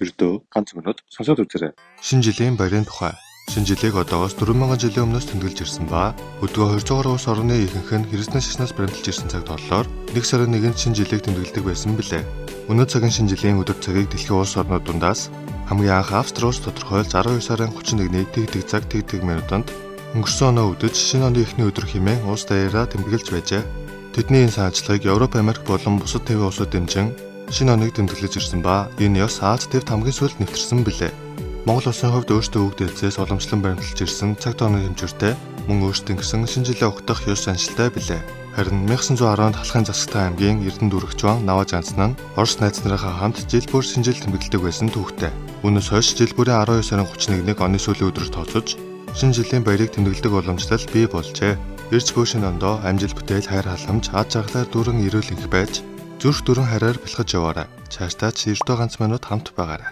Ердөө ганц минут сонсоод үзээрэй. Шинэ жилийн баярын тухай. Шинэ жилийг одоогоос 4000 жилийн өмнөөс тэмдэглэж ирсэн ба өдгөө 200 гаруй улс орны ихэнх нь христийн шашнаас баримталж ирсэн цаг толлоор нэг сарын нэгэнд шинэ жилийг тэмдэглэдэг байсан билээ. Өнөө цагийн шинэ жилийн өдөр цагийг дэлхийн улс орнууд дундаас хамгийн анх Австри улс тодорхойлж 12 сарын 31-ний тэг цаг тэг минутанд өнгөрсөн оноо үдэж шинэ оны эхний өдөр хэмээн улс даяараа тэмдэглэж байжээ. Тэдний энэ санаачлалыг Европ, Америк болон бусад төвийн улсууд дэмжин шинэ оныг тэмдэглэж ирсэн ба энэ ёс Аз тивт хамгийн сүүлд нэвтэрсэн билээ. Монгол улсын хувьд өөрсдөө үг дэлцээс уламжлан баримталж ирсэн цаг тооны хэмжүүртэй мөн өөрсдийн гэсэн шинэ жилээ угтах ёс заншилтай билээ. Харин 1910 онд Халахын засагтай аймгийн Эрдэнэ дүүрэгчван Наваа Жансан нь Орос найз нарынхаа хамт жил бүр шинэ жил тэмдэглэдэг байсан түүхтэй. Үүнээс хойш жил бүрийн 12 сарын 31-нийг оны сүүлийн өдрөөр тооцож шинэ жилийн баярыг тэмдэглэдэг уламжлал бий болжээ. Ирж буй шинэ ондоо амжилт бүтээл, хайр халамж, ад жаргалаар дүүрэн эрүүл их байж зүрх дүрэн хараар бэлхэж яваарай. Цаашдаа ч ердөө ганц минут хамт байгаарай.